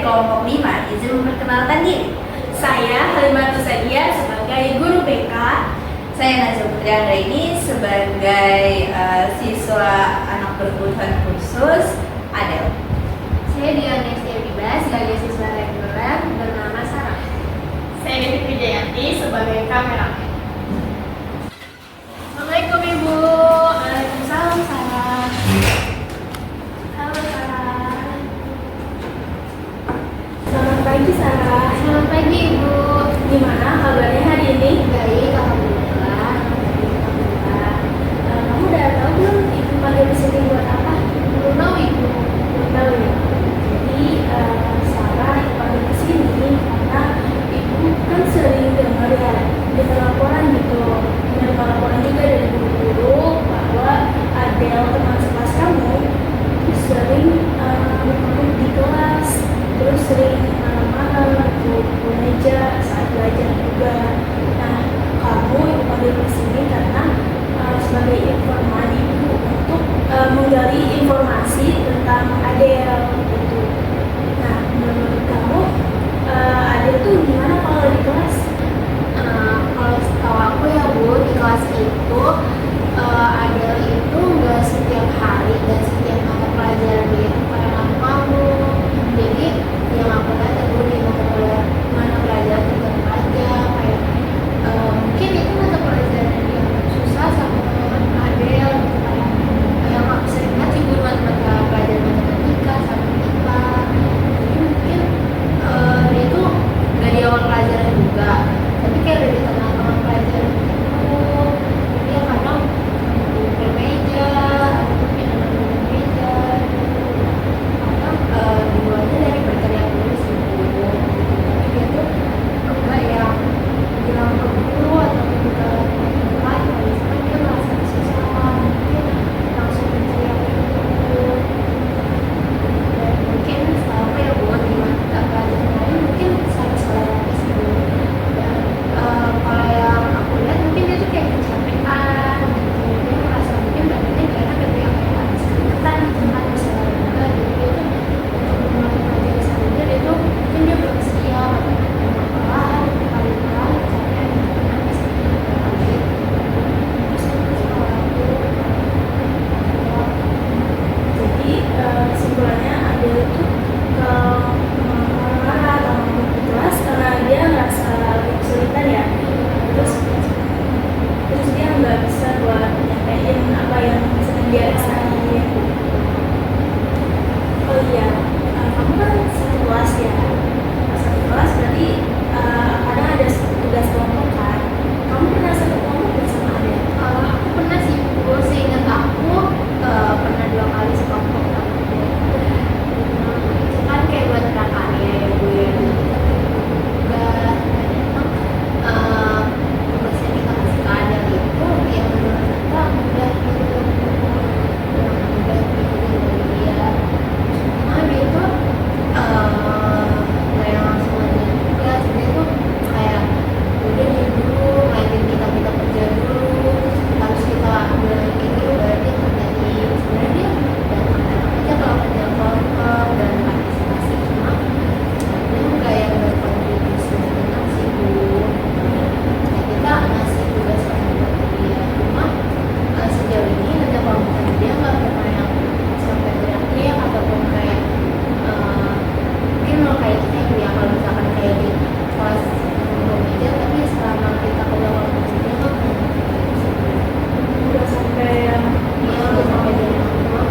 kelompok 5 izin memperkenalkan diri. Saya Halimatus Sadia sebagai guru BK. Saya Nazil Putri Anggraini sebagai siswa anak berkebutuhan khusus ADEL. Saya Diana Estiabida sebagai siswa reguler bernama Sarah. Saya Devi Wijayanti sebagai kameramen. Assalamualaikum Ibu. Waalaikumsalam Sarah. Halo Sarah. Selamat pagi Sarah. Selamat pagi Ibu. Gimana kabarnya hari ini? Baik, alhamdulillah. Kamu udah tahu belum ibu panggil di sini buat apa? Belum tahu Ibu. Belum tahu ya. Jadi Sarah dipanggil ke sini karena ibu kan sering dengar ya dengar laporan gitu, dengar laporan juga dari guru-guru bahwa Adel teman sekelas kamu itu sering ngomong di kelas, terus sering marah-marah di meja saat belajar juga. Nah, kamu ibu panggil ke sini karena sebagai informan ibu untuk menggali informasi tentang Adel gitu. Nah, menurut kamu Adel tuh gimana kalau di kelas? Kalau setahu aku ya Bu, di kelas itu Adel itu nggak setiap hari dan setiap mata pelajaran dia itu kayak kamu. Jadi yang aku lihat ya Bu, di mata pelajaran tertentu aja kayak mungkin itu mata pelajaran yang susah sama Adel gitu, kayak aku sering lihat sih Bu mata pelajaran matematika sama IPA. Jadi mungkin dia tuh nggak di awal pelajaran juga, tapi kayak dari tengah-tengah pelajaran gitu dia kadang di meja atau mungkin ada meja kadang dimulainya dari berteriak dulu sih Bu, tapi dia tuh enggak yang bilang ke guru atau juga lain kalau misalkan dia merasa kesusahan mungkin langsung berteriak gitu. Dan mungkin selama ya Bu di mata pelajaran lain mungkin salah-salah lagi sih Bu. Dan kalau yang aku lihat mungkin dia tuh kayak kecapean gitu, dia merasa mungkin badannya gak enak gitu ya, kayak habis keringetan gitu kan misalnya juga, jadi dia tuh untuk memulai pelajaran selanjutnya dia tuh mungkin dia belum siap atau mungkin kepalahan, kali kecapean gitu kan bisa gitu. Terus kalau aku Jadi kesimpulannya Adel itu kalau marah atau ngomong di kelas karena dia ngerasa lagi kesulitan ya. Terus dia nggak bisa buat nyampein apa yang sedang dia rasain. Oh iya, kamu kan satu kelas ya. Satu kelas berarti kadang ada tugas kelompok kan. Kamu pernah satu kelompok bersama Adel? aku pernah sih Bu, seingat aku pernah 2 kali sekelompok sama dia. Itu kan kayak buat prakarya ya Bu ya, jadi kita kayak tugas dan emang tugas yang kita kasih ke Adel itu yang menurut kita mudah gitu, yang mudah gitu dari dia. Cuma dia tuh nggak yang langsung ngerjain tugas, dia tuh kayak udah dia dulu ngeliatin kita kerja dulu, terus harus kita bilang ini baru dia kerjain. Sebenarnya dia datang aja kalau kerja kelompok dan partisipasi, cuma dia nggak yang berkontribusi banyak sih Bu. Ya, kita ngasih tugas kan buat dia, cuma sejauh ini kerja kelompok dia nggak pernah yang sampai teriak-teriak ataupun kayak mungkin mau kayak kita ya kalau misalkan kayak di kelas belum aja, tapi selama kita kerja kelompok dia nggak pernah kayak gitu. Udah sampai yang Dia udah sampai dari orang tua.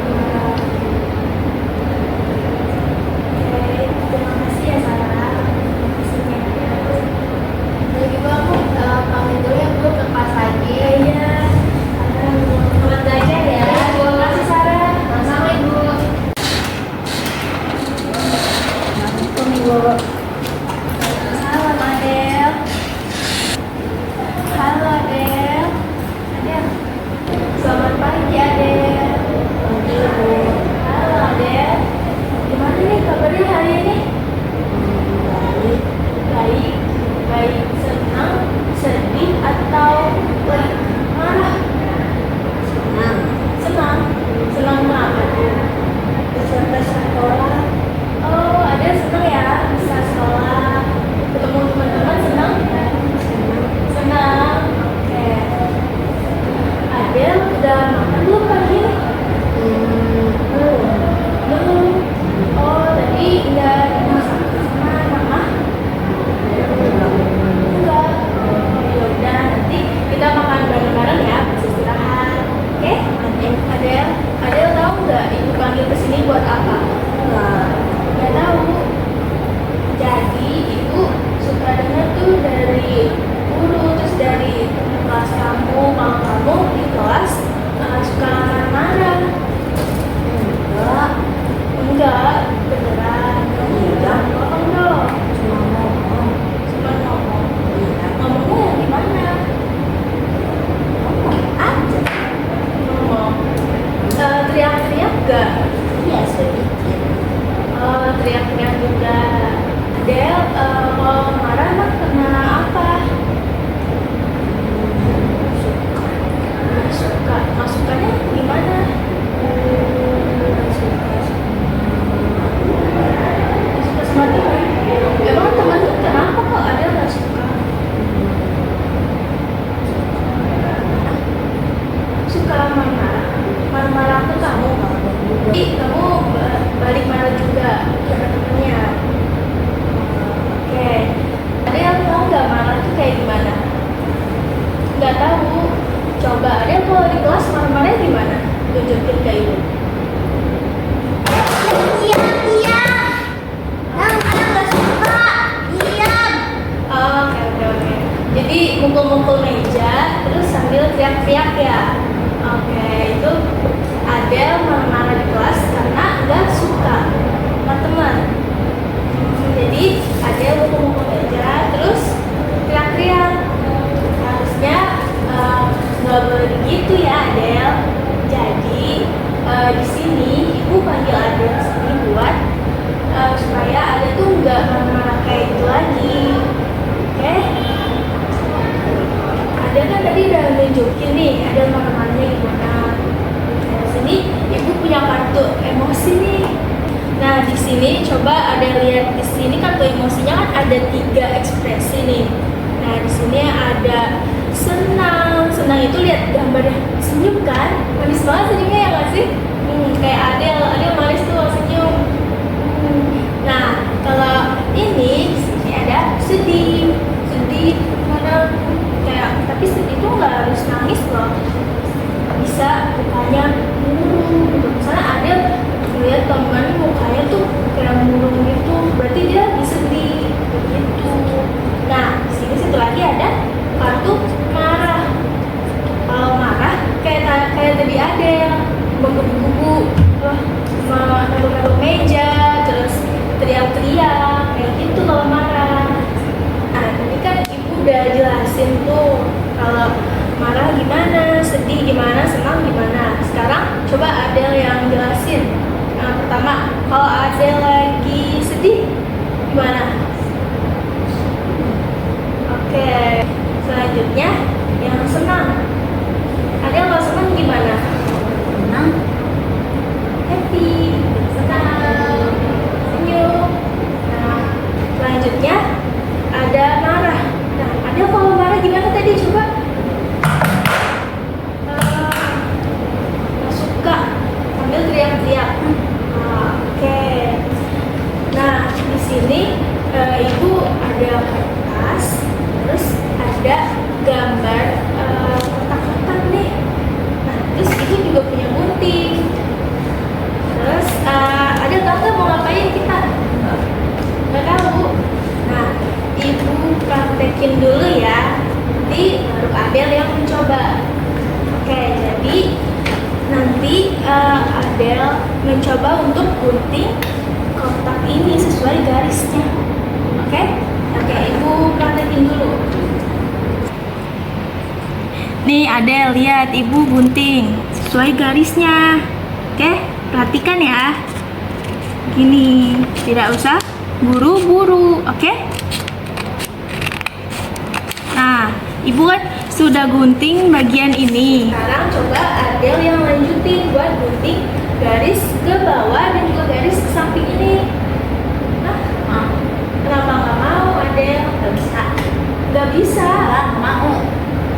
Oke, terima kasih ya Sarah. Terima kasih ya. Jadi Bu, aku pamit dulu ya Bu ke kelas lagi. Iya. Selamat belajar ya. Terima kasih Sarah. Sama-sama Ibu. Assalamualaikum Ibu. Halo Adel. Halo Adel. Adel. Selamat pagi Adel. Pagi Ibu. Halo Adel. Gimana nih kabarnya hari ini? Baik. Baik. Baik. Senang, sedih atau marah? Senang. Senang. Senang banget. Peserta sekolah. Oh, Adel senang ya? supaya ada tuh nggak marah kayak itu lagi. Oke? Ada kan tadi udah nunjukin nih, ada marah-marahnya gimana. Nah, di sini ibu punya kartu emosi nih. Nah, di sini coba ada lihat di sini kartu emosinya kan ada 3 ekspresi nih. Nah, di sini ada senang. Senang itu lihat gambarnya senyum kan? Manis banget senyumnya ya nggak sih? Kayak Adele manis tuh senyum. Nah, kalau ini di sini ada sedih. Sedih mana kayak tapi sedih tuh nggak harus nangis loh. Bisa mukanya gitu. Misalnya ada lihat teman mukanya tuh kayak murung gitu, berarti dia sedih gitu. Nah, di sini satu lagi ada kartu marah. Kalau marah kayak tadi ada yang menggebu-gebu, naruh meja, terus teriak-teriak kayak gitu kalau marah. Nah, ini kan ibu udah jelasin tuh kalau marah gimana, sedih gimana, senang gimana. Sekarang coba Adel yang jelasin. Yang pertama, kalau Adel lagi sedih gimana? Oke, selanjutnya yang senang. Adel kalau senang gimana? Senang. Happy, senang, senyum. Nah, selanjutnya ada marah. Nah, Adel kalau marah gimana tadi? Coba. Nggak suka sambil teriak-teriak. Oke. Nah, di sini ibu ada kertas, terus ada gambar kotak-kotak nih. Nah, terus ibu juga punya gunting. Terus ada tahu nggak mau ngapain kita? Nggak tahu. Nah, ibu praktekin dulu ya. Nanti baru Adel yang mencoba. Oke, jadi nanti Adel mencoba untuk gunting kotak ini sesuai garisnya. Oke? Oke, ibu praktekin dulu. Nih Adel, lihat ibu gunting sesuai garisnya. Oke, perhatikan ya. Gini, tidak usah buru-buru, oke? Nah, ibu kan sudah gunting bagian ini. Sekarang coba Adel yang lanjutin buat gunting garis ke bawah dan juga garis ke samping ini. Nah, kenapa nggak mau Adel? Nggak bisa. Nggak bisa. Mau.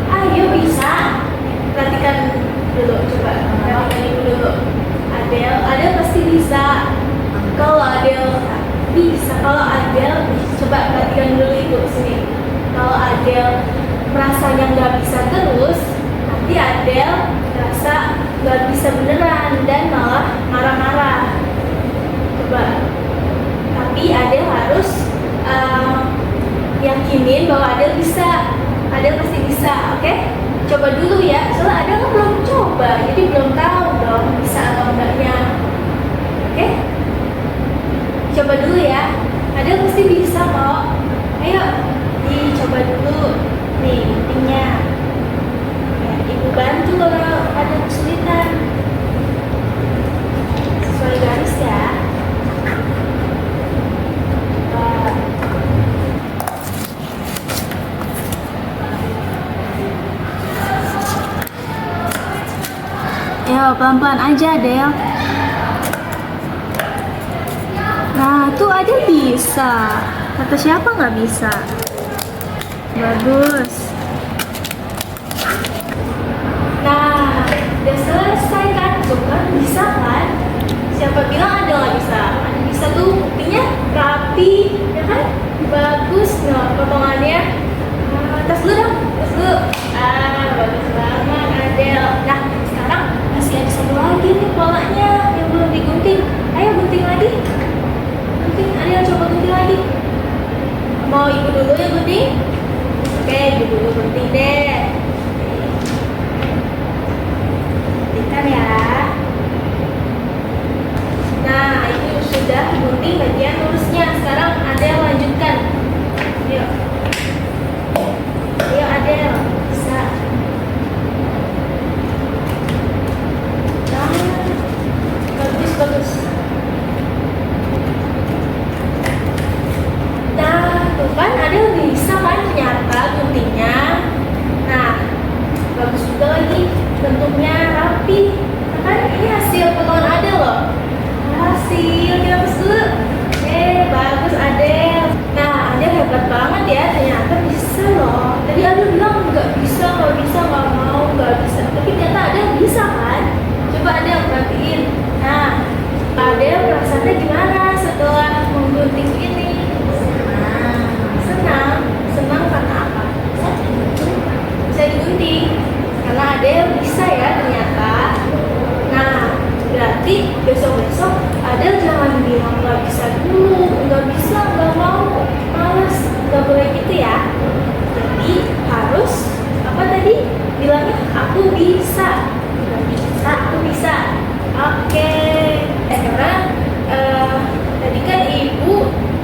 Ayo bisa. Perhatikan dulu, coba perhatikan ibu dulu. Adel pasti bisa. Kalau Adel bisa, kalau Adel coba perhatikan dulu ibu sini. Kalau Adel merasanya nggak bisa terus, nanti Adel merasa nggak bisa beneran dan malah marah-marah. Coba. Tapi Adel harus yakinin bahwa Adel bisa. Adel pasti bisa, oke? Coba dulu ya, soalnya Adel kan belum coba, jadi belum tahu dong bisa atau enggaknya. Oke? Coba dulu ya, Adel pasti bisa kok. Ayo, dicoba dulu. Nih, guntingnya. Ya, ibu bantu kalau ada kesulitan. Sesuai garis ya. Ya, pelan-pelan aja, Del. Nah, tuh Adel bisa. Kata siapa nggak bisa? Bagus. Nah, udah selesai kan? Tuh kan, bisa kan? Siapa bilang Adel nggak bisa? Adel bisa tuh, buktinya rapi, ya kan? Bagus. Nah, potongannya. Tas dulu dong, tas dulu. Bagus banget Adel. Nah, sekarang masih ada satu lagi nih polanya yang belum digunting. Ayo gunting lagi. Gunting, Adel coba gunting lagi. Mau ibu dulu ya gunting? Oke, ibu dulu gunting deh. Guntingkan ya. Nah, itu sudah gunting bagian lurusnya. Sekarang Adel lanjutkan. Yuk. Ayo Adel, bisa. Bagus, bagus. guntingnya. Nah, bagus juga lagi, bentuknya rapi. Nah, kan ini hasil potongan Adel loh. Hasil kita tes dulu. Bagus Adel. Nah, Adel hebat banget ya, ternyata bisa loh. Tadi Adel bilang nggak bisa, nggak mau, nggak bisa. Tapi ternyata Adel bisa kan? Coba Adel perhatiin. Nah, Adel perasaannya gimana setelah menggunting ini? Senang karena apa? Bisa digunting. Karena Adel bisa ya ternyata. Nah, berarti besok-besok Adel jangan bilang nggak bisa dulu, nggak bisa, nggak mau, males, nggak boleh gitu ya. Jadi harus apa tadi? Bilangnya aku bisa. Aku bisa. Oke. Karena tadi kan Ibu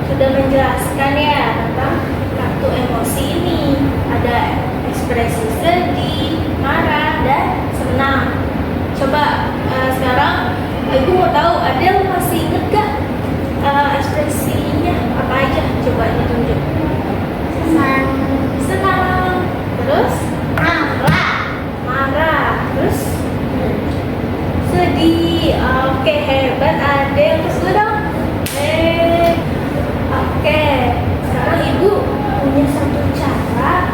sudah menjelaskan ya tentang kartu emosi ini. Ada ekspresi sedih, marah, dan senang. Coba sekarang Ibu mau tahu Adel masih inget gak ekspresinya apa aja? Coba ditunjuk. Senang. Terus? Marah. Terus? Sedih. Oke, hebat Adel. Terus dulu dong. Oke. Sekarang Ibu punya satu cara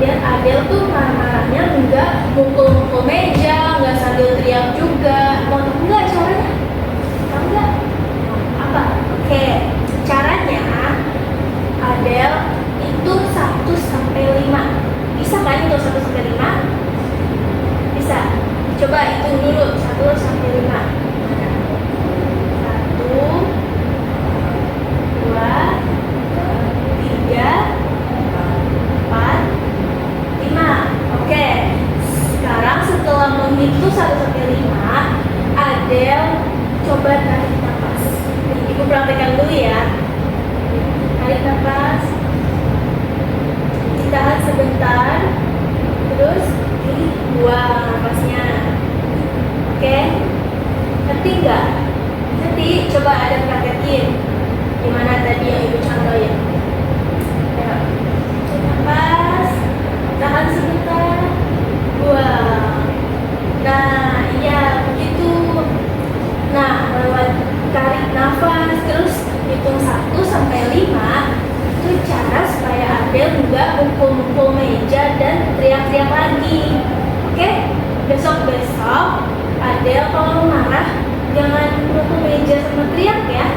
biar Adel tuh marah-marahnya enggak mukul-mukul meja, enggak sambil teriak juga. Mau tahu enggak caranya? Tahu enggak? Apa? Oke. Caranya Adel hitung 1 sampai 5. Bisa kan hitung 1 sampai 5? Bisa. Coba hitung dulu 1 sampai 5. 1 2 3 4 5. Oke. Sekarang setelah menghitung 1 sampai 5, Adel coba tarik nafas. Ibu praktekkan dulu ya. Tarik nafas. Ditahan sebentar. Terus buang nafasnya. Oke. Ngerti nggak? Ngerti? Coba Adel praktekin. Gimana tadi yang Ibu contohin? Ayo. Nafas. Tahan sebentar. Buang. Nah, iya begitu. Nah, lewat tarik nafas terus hitung 1 sampai 5 itu cara supaya Adel nggak mukul-mukul meja dan teriak-teriak lagi. Oke? Besok-besok Adel kalau marah jangan mukul meja sama teriak ya.